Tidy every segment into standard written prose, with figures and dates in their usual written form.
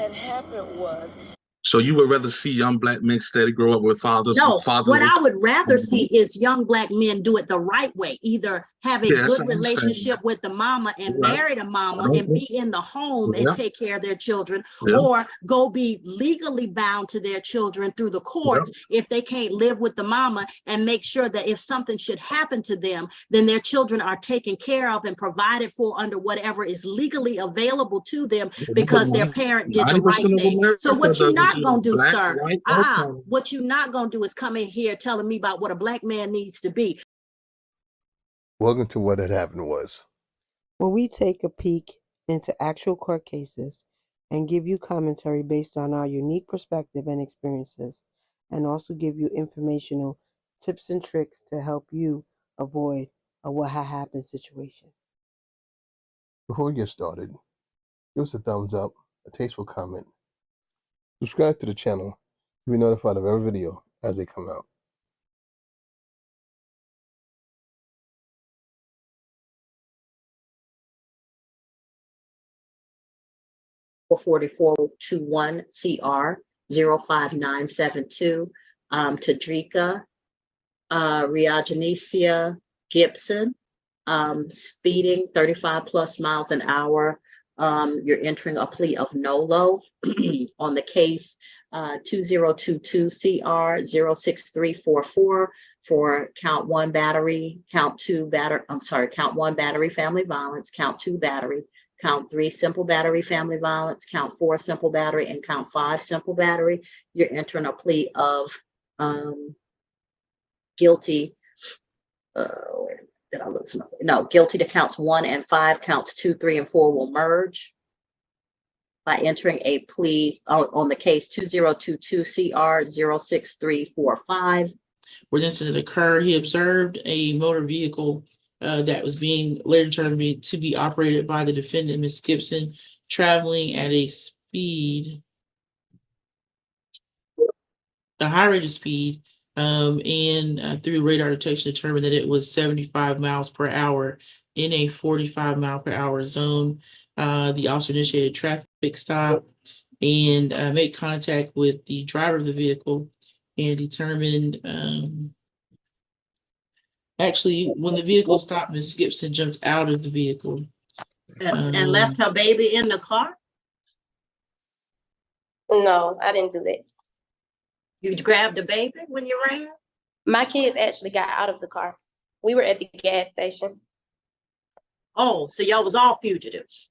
had happened was. So you would rather see young black men steady grow up with fathers? No, what I would rather see is young black men do it the right way. Either have a good relationship with the mama and marry the mama and be in the home and take care of their children, or go be legally bound to their children through the courts if they can't live with the mama, and make sure that if something should happen to them, then their children are taken care of and provided for under whatever is legally available to them because their parent did the right thing. So what you're not gonna do, sir, what you're not gonna do is come in here telling me about what a black man needs to be. Welcome to What Had Happened Was, where we take a peek into actual court cases and give you commentary based on our unique perspective and experiences, and also give you informational tips and tricks to help you avoid a what had happened situation. Before we get started, give us a thumbs up, a tasteful comment, subscribe to the channel to be notified of every video as they come out. (4421) CR 05972, Tadrika Riajanesia Gibson, speeding 35 plus miles an hour. You're entering a plea of NOLO on the case 2022 CR 06344 for count 1 battery, count 1 battery family violence, count 2 battery, count 3 simple battery family violence, count 4 simple battery, and count 5 simple battery. You're entering a plea of guilty. Guilty to counts 1 and 5. Counts 2, 3, and 4 will merge by entering a plea on the case 2022 CR 06345. Where the incident occurred, he observed a motor vehicle that was being later determined to be operated by the defendant, Ms. Gibson, traveling at a high rate of speed, and through radar detection determined that it was 75 miles per hour in a 45 mile per hour zone. The officer initiated traffic stop and made contact with the driver of the vehicle and determined, when the vehicle stopped, Ms. Gibson jumped out of the vehicle. And left her baby in the car? No, I didn't do that. You grabbed the baby when you ran? My kids actually got out of the car. We were at the gas station. Oh, so y'all was all fugitives?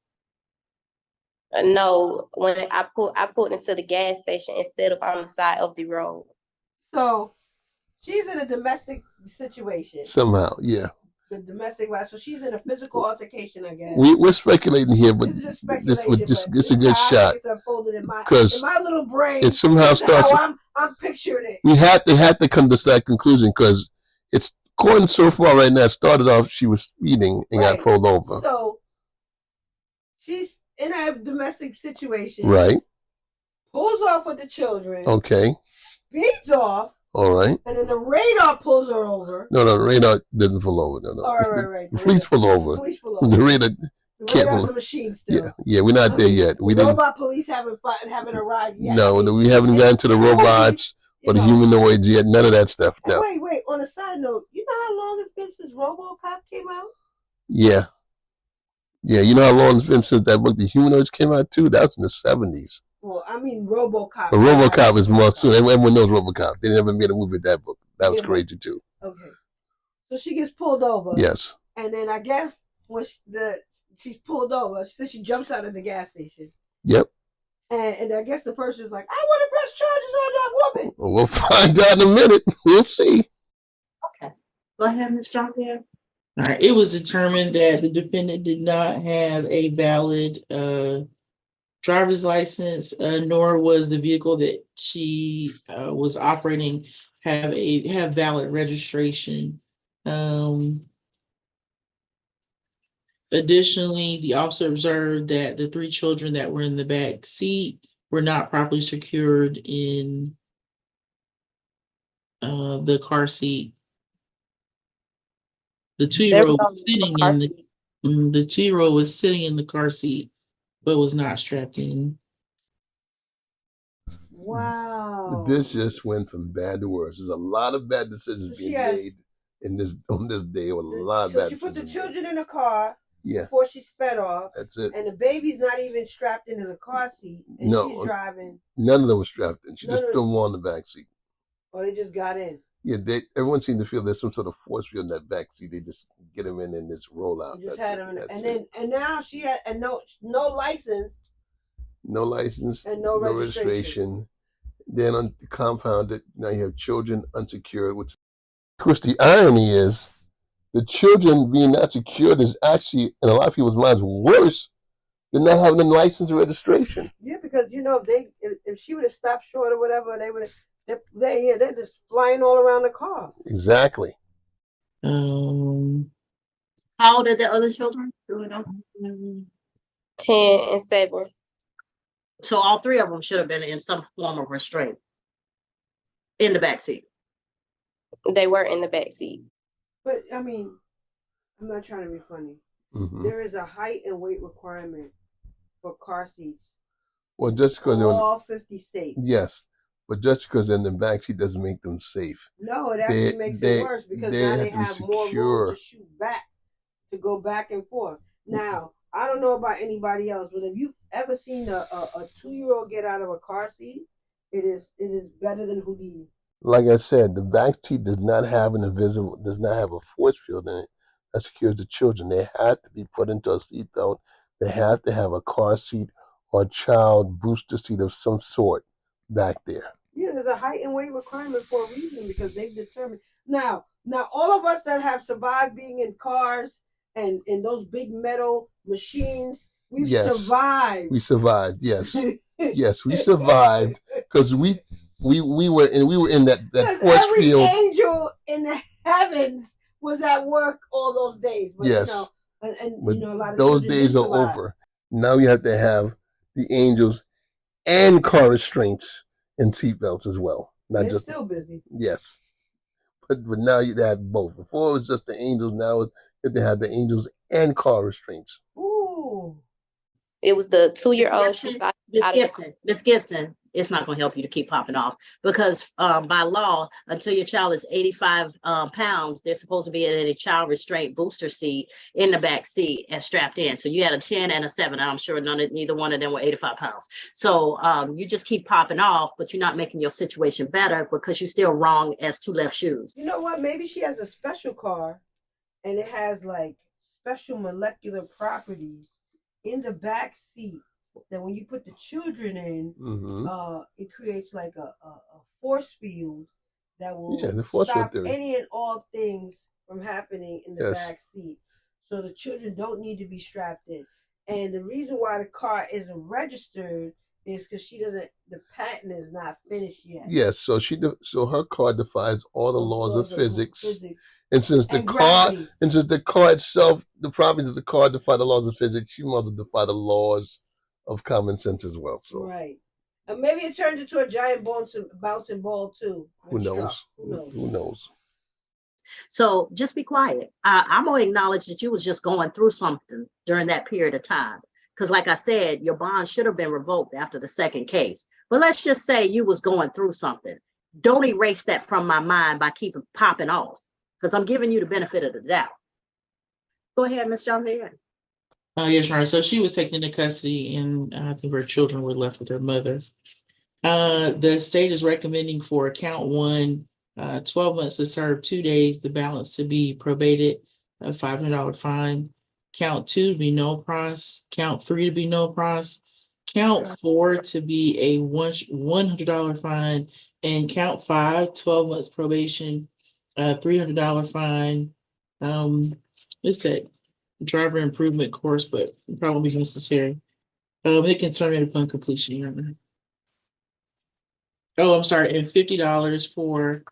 No, when I pulled into the gas station instead of on the side of the road. So she's in a domestic situation. Somehow, yeah. The domestic violence. So she's in a physical altercation, I guess. We're speculating here, but this it's a good shot. Because in my little brain, it somehow starts. I'm picturing it. They had to come to that conclusion because it's going so far right now. It started off she was speeding and got pulled over. So she's in a domestic situation. Right. Pulls off with the children. Okay. Speeds off. All right. And then the radar pulls her over. No, the radar didn't pull over. No. All right. The police pull over. The radar can't pull over. Machine still. Yeah, we're not there yet. We didn't. Robot police haven't arrived yet. No, we haven't gotten to the robots or the humanoids yet. None of that stuff. No. Wait. On a side note, you know how long it's been since RoboCop came out? Yeah. Yeah, you know how long it's been since that book, The Humanoids, came out too? That was in the 70s. Well, I mean RoboCop. But RoboCop is more soon. Everyone knows RoboCop. They never made a movie with that book. That was crazy too. Okay. So she gets pulled over. Yes. And then I guess when she's pulled over, she jumps out of the gas station. Yep. And I guess the person's like, I want to press charges on that woman. Well, we'll find out in a minute. We'll see. Okay. Go ahead, Ms. Jean-Pierre. All right. It was determined that the defendant did not have a valid driver's license, nor was the vehicle that she was operating have valid registration. Additionally, the officer observed that the 3 children that were in the back seat were not properly secured in the car seat. The 2-year-old was sitting in the 2-year-old was sitting in the car seat, but was not strapped in. Wow. This just went from bad to worse. There's a lot of bad decisions being made in this on this day. With a lot of bad decisions. So she put the children in a car. Yeah. Before she sped off. That's it. And the baby's not even strapped in a car seat. And she's driving. None of them were strapped in. She just threw them on the back seat. Oh, they just got in. Yeah, everyone seemed to feel there's some sort of force field in that back seat. They just get them in and just roll out. Just had them in, and now she had no license. No license. And no registration. Then on the compounded, now you have children unsecured. Which, of course, the irony is the children being not secured is actually, in a lot of people's minds, worse than not having a license or registration. Yeah, because if she would have stopped short or whatever, they would have. They're just flying all around the car. Exactly. How old are the other children? Do we know? 10 and 7. So all 3 of them should have been in some form of restraint in the back seat. They were in the back seat. But I mean, I'm not trying to be funny. Mm-hmm. There is a height and weight requirement for car seats. Well, just because all 50 states. Yes. But just because they're in the backseat doesn't make them safe. No, it actually makes it worse because now they have more room to shoot back, to go back and forth. Now, I don't know about anybody else, but have you ever seen a 2-year-old get out of a car seat? It is better than Houdini. Like I said, the backseat does not have a force field in it that secures the children. They have to be put into a seatbelt. They have to have a car seat or a child booster seat of some sort back there. Yeah, there's a height and weight requirement for a reason because they've determined. Now, all of us that have survived being in cars and in those big metal machines, we've survived. We survived, yes. Yes, we survived because we were in that force field. Every angel in the heavens was at work all those days. But, yes. A lot of those days are over. Now you have to have the angels and car restraints and seatbelts as well. They're still busy. Yes. But now you have both. Before it was just the angels. Now they have the angels and car restraints. Ooh. It was the 2-year-old. Miss Gibson, it's not going to help you to keep popping off because by law, until your child is 85 pounds, they're supposed to be in a child restraint booster seat in the back seat and strapped in. So you had a 10 and a 7. I'm sure neither one of them were 85 pounds. So you just keep popping off, but you're not making your situation better because you're still wrong as 2 left shoes. You know what? Maybe she has a special car and it has like special molecular properties in the back seat that when you put the children in, it creates like a force field that will stop any and all things from happening in the back seat. So the children don't need to be strapped in. And the reason why the car isn't registered is because the patent is not finished yet. Yes, so her car defies all the laws of physics. And since the car itself, the properties of the car defy the laws of physics, she must defy the laws of common sense as well. So right. And maybe it turned into a giant bouncing ball too. Who knows? Who knows? So just be quiet. I'm going to acknowledge that you was just going through something during that period of time. Because like I said, your bond should have been revoked after the second case. But let's just say you was going through something. Don't erase that from my mind by keeping popping off. Because I'm giving you the benefit of the doubt. Go ahead, Ms. Jean-Pierre. Yes, Your Honor. So she was taken into custody and I think her children were left with their mother. The state is recommending for count 1, 12 months to serve 2 days, the balance to be probated, a $500 fine. Count 2 to be no price. Count 3 to be no price. Count 4 to be a $100 fine. And count 5, 12 months probation, $300 fine. What's that? Driver improvement course, but probably necessary. It can terminate upon completion, Your Honor. Oh, I'm sorry, and $50 for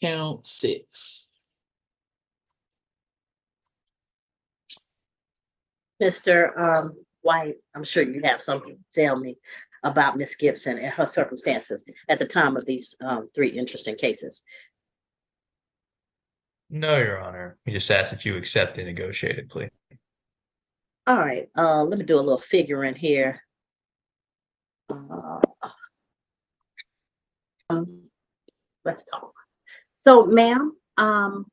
count 6. Mr. White, I'm sure you have something to tell me about Miss Gibson and her circumstances at the time of these 3 interesting cases. No, Your Honor. We just ask that you accept the negotiated plea. All right. Let me do a little figuring here. Let's talk. So, ma'am, on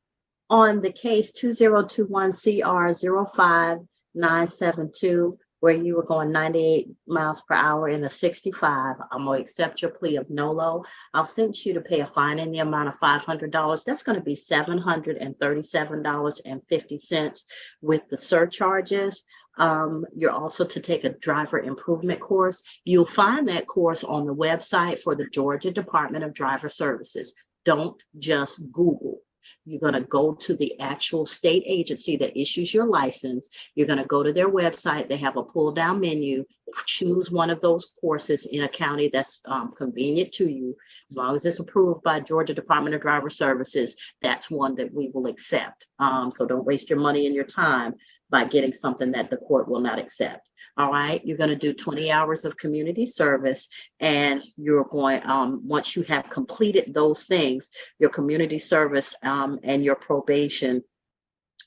the case 2021 CR 05972, where you were going 98 miles per hour in a 65, I'm going to accept your plea of NOLO. I'll send you to pay a fine in the amount of $500. That's going to be $737.50 with the surcharges. You're also to take a driver improvement course. You'll find that course on the website for the Georgia Department of Driver Services. Don't just Google. You're going to go to the actual state agency that issues your license. You're going to go to their website. They have a pull down menu. Choose one of those courses in a county that's convenient to you. As long as it's approved by Georgia Department of Driver Services, that's one that we will accept. So don't waste your money and your time by getting something that the court will not accept. All right, you're going to do 20 hours of community service, and you're going, once you have completed those things, your community service and your probation,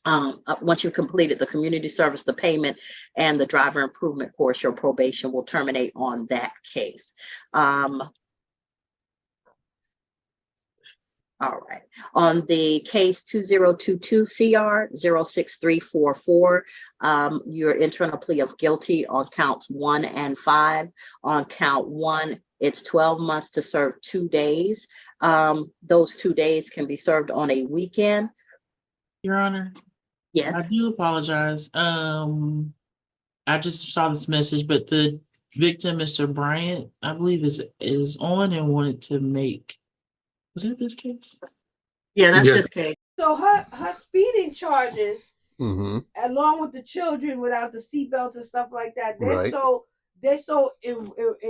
once you've completed the community service, the payment, and the driver improvement course, your probation will terminate on that case. All right. On the case 2022 CR 06344, you're entering a plea of guilty on counts 1 and 5. On count 1, it's 12 months to serve 2 days. Those 2 days can be served on a weekend. Your Honor. Yes. I do apologize. I just saw this message, but the victim, Mr. Bryant, I believe is on and wanted to make. Was that this case? Yeah, that's this case. So her speeding charges, along with the children without the seatbelts and stuff like that, they're so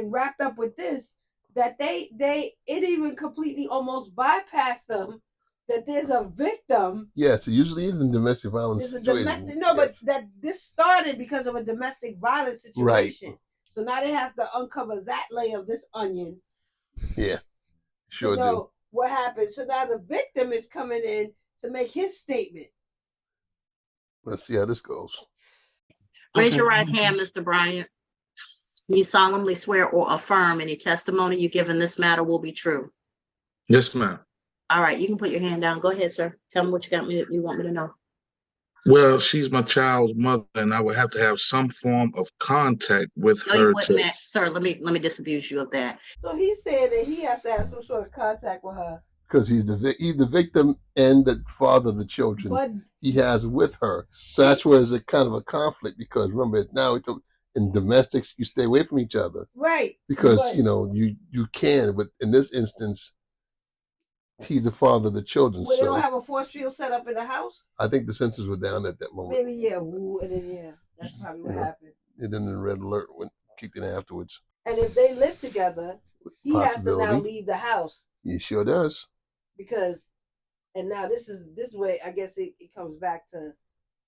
wrapped up with this that it even completely almost bypassed them. That there's a victim. Yes, it usually is in domestic violence. There's a domestic but that this started because of a domestic violence situation. Right. So now they have to uncover that layer of this onion. Yeah, sure to know do. What happened? So now the victim is coming in to make his statement. Let's see how this goes. Raise your right hand, Mr. Bryant. You solemnly swear or affirm any testimony you give in this matter will be true. Yes, ma'am. All right, you can put your hand down. Go ahead, sir. Tell me what you want me to know. Well, she's my child's mother, and I would have to have some form of contact with her. Sir, let me disabuse you of that. So he said that he has to have some sort of contact with her. Because he's the victim and the father of the children but he has with her. So that's where there's a kind of a conflict, because remember, now in domestics, you stay away from each other. Right. Because, you can, but in this instance, he's the father of the children. Well, they don't have a force field set up in the house? I think the sensors were down at that moment. Maybe, yeah. Ooh, and then, that's probably what happened. And then the red alert kicked in afterwards. And if they live together, he has to now leave the house. He sure does. Because, and now this way, I guess it comes back to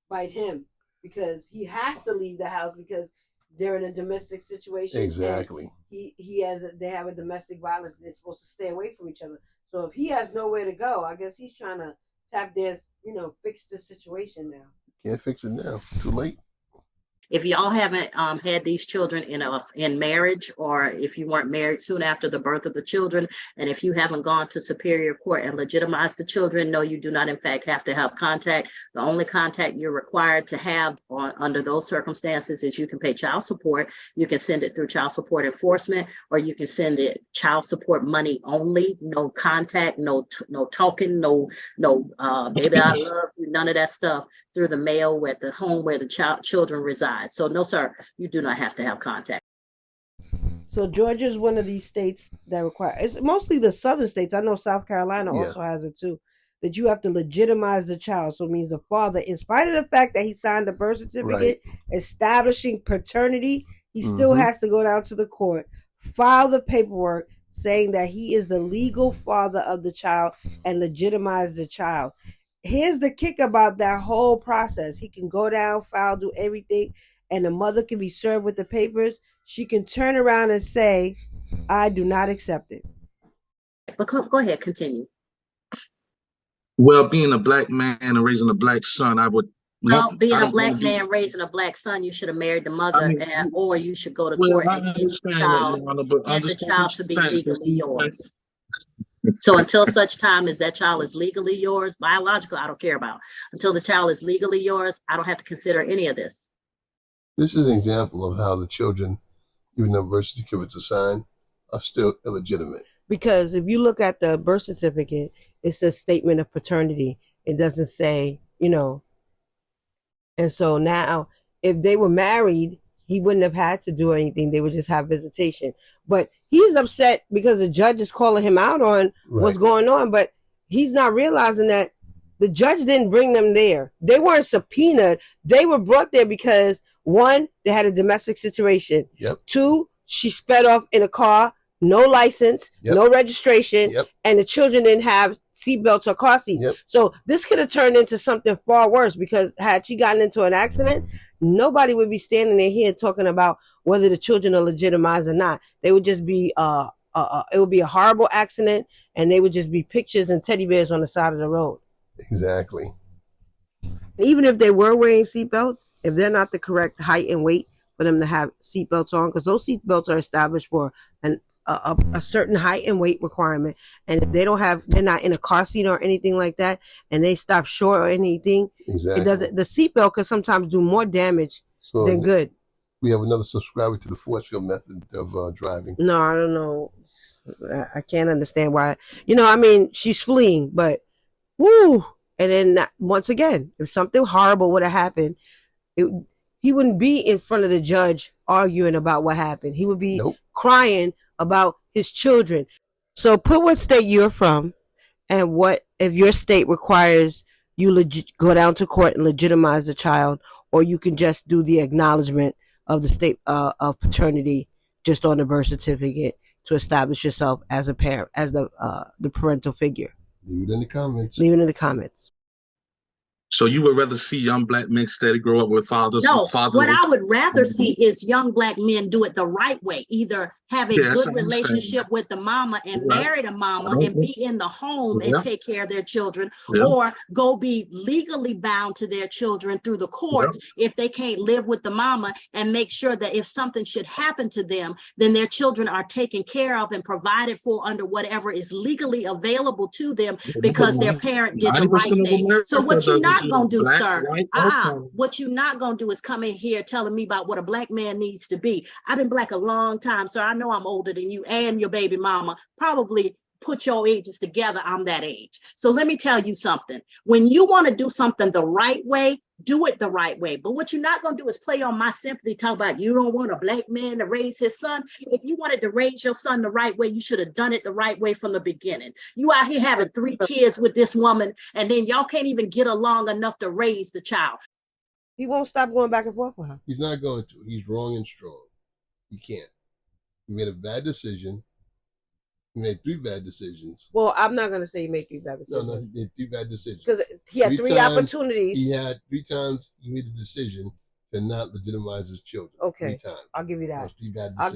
bite him. Because he has to leave the house because they're in a domestic situation. Exactly. They have a domestic violence and they're supposed to stay away from each other. So if he has nowhere to go, I guess he's trying to tap dance, fix the situation now. Can't fix it now. Too late. If y'all haven't had these children in marriage, or if you weren't married soon after the birth of the children, and if you haven't gone to Superior Court and legitimized the children, no, you do not in fact have to have contact. The only contact you're required to have under those circumstances is you can pay child support. You can send it through child support enforcement, or you can send it child support money only, no contact, no talking, no baby I love you, none of that stuff, through the mail at the home where the children reside. So no, sir, you do not have to have contact. So Georgia is one of these states that require, it's mostly the southern states. I know South Carolina also has it too, that you have to legitimize the child. So it means the father, in spite of the fact that he signed the birth certificate establishing paternity, he still has to go down to the court, file the paperwork saying that he is the legal father of the child and legitimize the child. Here's the kick about that whole process. He can go down, file, do everything, and the mother can be served with the papers. She can turn around and say, I do not accept it. But go ahead, continue. Well, being a black man and raising a black son, I would... Well, being a black man raising a black son, you should have married the mother, or you should go to court and get the child to be legally yours. So until such time as that child is legally yours, biological, I don't care about. Until the child is legally yours, I don't have to consider any of this. This is an example of how the children, even though birth certificates are signed, are still illegitimate. Because if you look at the birth certificate, it says statement of paternity. It doesn't say, and so now if they were married, he wouldn't have had to do anything. They would just have visitation. But he's upset because the judge is calling him out on what's going on. But he's not realizing that the judge didn't bring them there. They weren't subpoenaed. They were brought there because, one, they had a domestic situation. Yep. Two, she sped off in a car, no license, no registration, and the children didn't have seatbelts or car seats. So this could have turned into something far worse, because had she gotten into an accident, nobody would be standing there here talking about whether the children are legitimized or not. They would just be it would be a horrible accident, and they would just be pictures and teddy bears on the side of the road. Exactly. Even if they were wearing seatbelts, if they're not the correct height and weight for them to have seatbelts on, because those seatbelts are established for a certain height and weight requirement, and if they're not in a car seat or anything like that, and they stop short or anything, it doesn't. The seatbelt could sometimes do more damage than good. We have another subscriber to the force field method of driving. No, I don't know. I can't understand why. She's fleeing, but woo. And then once again, if something horrible would have happened, he wouldn't be in front of the judge arguing about what happened. He would be crying about his children. So put what state you're from, and what if your state requires you go down to court and legitimize the child, or you can just do the acknowledgement of the state of paternity just on the birth certificate to establish yourself as a parent, as the parental figure. Leave it in the comments. Leave it in the comments. So you would rather see young black men steady grow up with fathers? No, what I would rather see is young black men do it the right way. Either have a good relationship with the mama and marry the mama and be in the home and take care of their children, or go be legally bound to their children through the courts if they can't live with the mama, and make sure that if something should happen to them, then their children are taken care of and provided for under whatever is legally available to them, because their parent did the right thing. So what you're not gonna do, sir, what you're not gonna do is come in here telling me about what a black man needs to be. I've been black a long time, so I know I'm older than you and your baby mama. Probably put your ages together, I'm that age. So let me tell you something. When you want to do something the right way, do it the right way. But what you're not going to do is play on my sympathy, talk about you don't want a black man to raise his son. If you wanted to raise your son the right way, you should have done it the right way from the beginning. You out here having 3 kids with this woman, and then y'all can't even get along enough to raise the child. He won't stop going back and forth with her. He's not going to. He's wrong and strong. He can't. He made a bad decision. He made 3 bad decisions. Well, I'm not going to say he made 3 bad decisions. No, he made 3 bad decisions. Because he had 3 opportunities. He had 3 times he made a decision to not legitimize his children. Okay. 3 times. I'll give you that. 3 bad decisions. I'll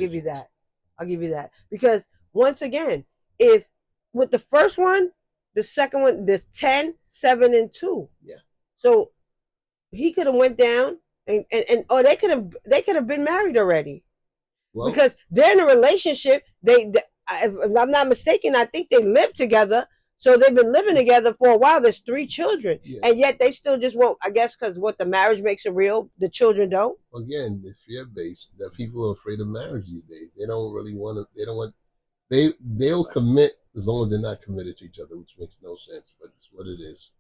give you that. Because once again, if with the first one, the second one, there's 10, 7, and 2. Yeah. So he could have went down or they could have been married already. Well, because they're in a relationship. If I'm not mistaken, I think they live together. So they've been living together for a while. There's 3 children. Yeah. And yet they still just won't, I guess, because the marriage makes it real, the children don't. Again, the fear-based, that people are afraid of marriage these days. They don't really want to, they'll commit as long as they're not committed to each other, which makes no sense, but it's what it is.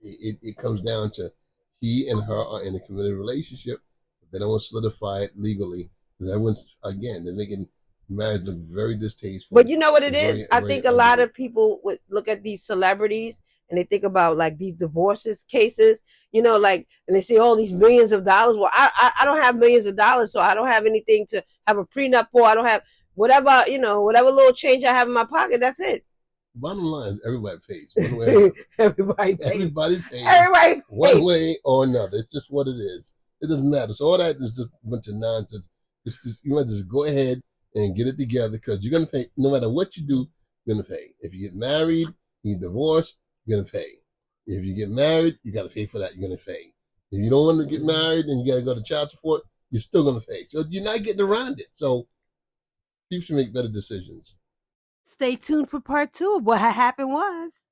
It comes down to he and her are in a committed relationship, but they don't want to solidify it legally. Because they're making marriage look very distasteful. But you know what it is? I think a lot of people would look at these celebrities and they think about like these divorces cases, and they say, oh, these millions of dollars. Well, I don't have millions of dollars, so I don't have anything to have a prenup for. I don't have whatever little change I have in my pocket. That's it. Bottom line is everybody pays one way. Everybody pays. Everybody pays. Everybody pays. One way or another. It's just what it is. It doesn't matter. So all that is just a bunch of nonsense. It's just, you want to just go ahead and get it together, because you're going to pay. No matter what you do, you're going to pay. If you get married, you get divorced, you're going to pay. If you get married, you got to pay for that. You're going to pay. If you don't want to get married and you got to go to child support, you're still going to pay. So you're not getting around it. So people should make better decisions. Stay tuned for part 2 of what had happened was.